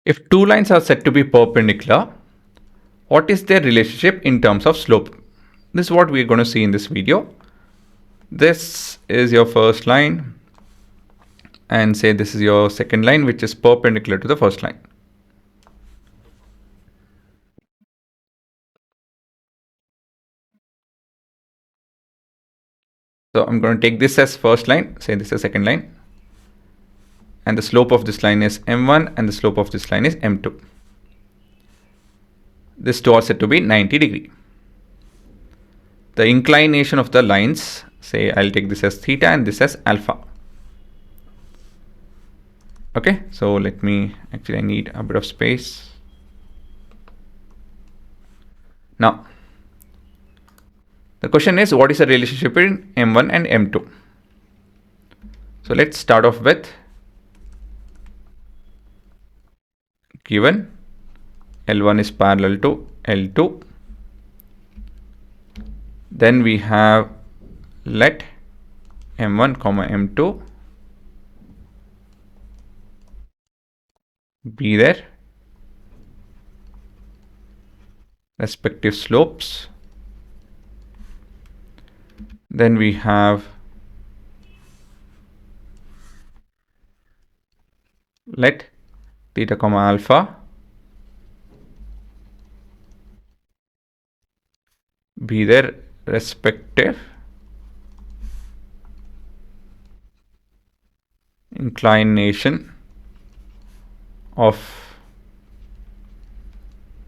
If two lines are said to be perpendicular, what is their relationship in terms of slope? This is what we're going to see in this video. This is your first line, and say this is your second line, which is perpendicular to the first line. So I'm going to take this as first line, say this is second line, and the slope of this line is m1 and the slope of this line is m2. These two are said to be 90 degree. The inclination of the lines, say I'll take this as theta and this as alpha. Okay, so let me, actually I need a bit of space. Now, the question is, what is the relationship between m1 and m2? So let's start off with given L1 is parallel to L2. Then we have let m1 comma m2 be their respective slopes. Then we have let theta comma alpha be their respective inclination of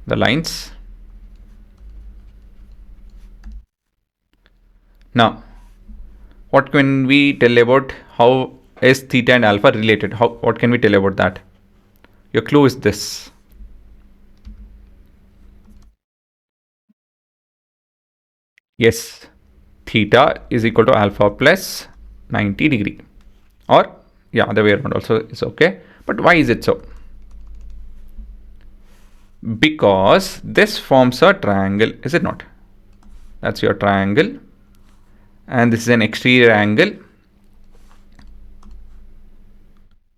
the lines. Now, what can we tell about how is theta and alpha related? What can we tell about that? Your clue is this. Yes, theta is equal to alpha plus 90 degree. Or, yeah, other way around also is okay. But why is it so? Because this forms a triangle, is it not? That's your triangle. And this is an exterior angle.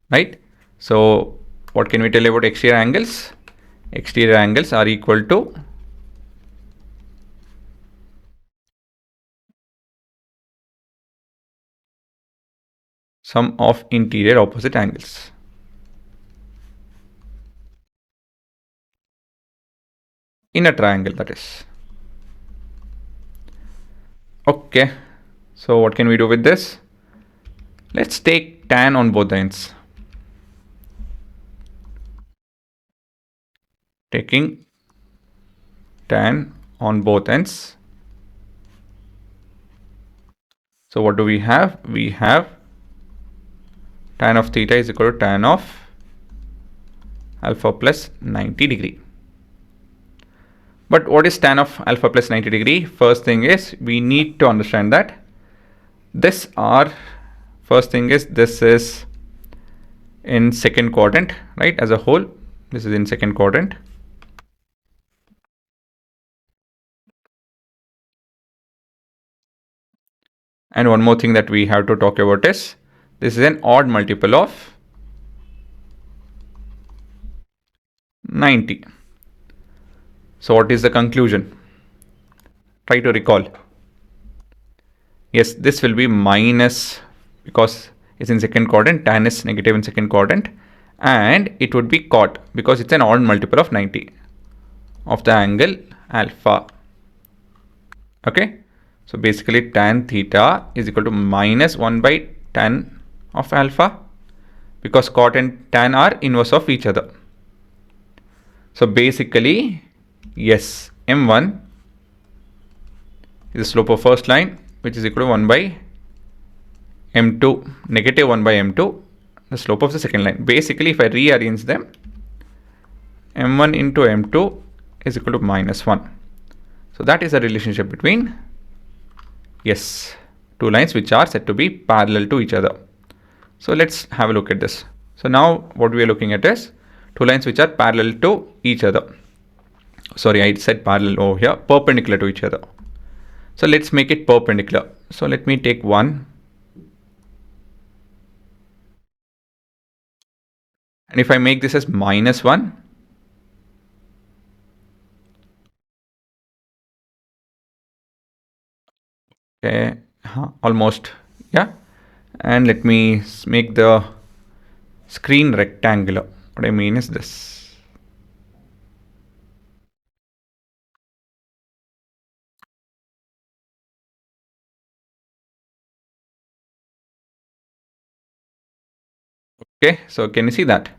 Right? So, what can we tell about exterior angles? Exterior angles are equal to sum of interior opposite angles. In a triangle, that is. Okay. So what can we do with this? Let's take tan on both ends. Taking tan on both ends. So what do we have? We have tan of theta is equal to tan of alpha plus 90 degree. But what is tan of alpha plus 90 degree? First thing is we need to understand that this first thing is this is in second quadrant, right? As a whole, this is in second quadrant. And one more thing that we have to talk about is this is an odd multiple of 90. So what is the conclusion? Try to recall. Yes, this will be minus because it's in second quadrant, tan is negative in second quadrant, and it would be cot because it's an odd multiple of 90 of the angle alpha. Okay, so basically tan theta is equal to minus 1 by tan of alpha because cot and tan are inverse of each other. So basically, yes, m1 is the slope of first line, which is equal to 1 by m2, negative 1 by m2, the slope of the second line. Basically, if I rearrange them, m1 into m2 is equal to minus 1. So that is the relationship between, yes, two lines which are said to be parallel to each other. So let's have a look at this. So now what we are looking at is two lines which are parallel to each other. Sorry, I said parallel over here, perpendicular to each other. So let's make it perpendicular. So let me take one. And if I make this as -1, okay, almost, yeah. And let me make the screen rectangular. What I mean is this. Okay, so can you see that?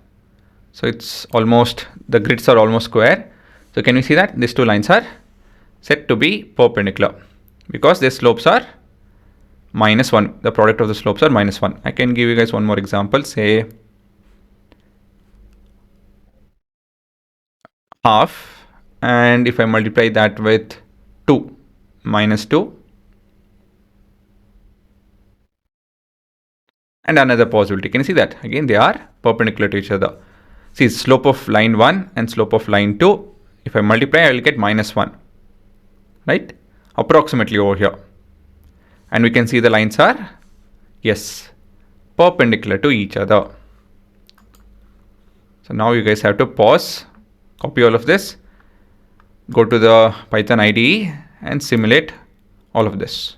So it's almost, the grids are almost square. So can you see that these two lines are set to be perpendicular because their slopes are -1. The product of the slopes are -1. I can give you guys one more example, say half, and if I multiply that with 2, -2, and another possibility. Can you see that? Again, they are perpendicular to each other. See, slope of line 1 and slope of line 2. If I multiply, I will get -1, right? Approximately over here. And we can see the lines are, yes, perpendicular to each other. So now you guys have to pause, copy all of this, go to the Python IDE and simulate all of this.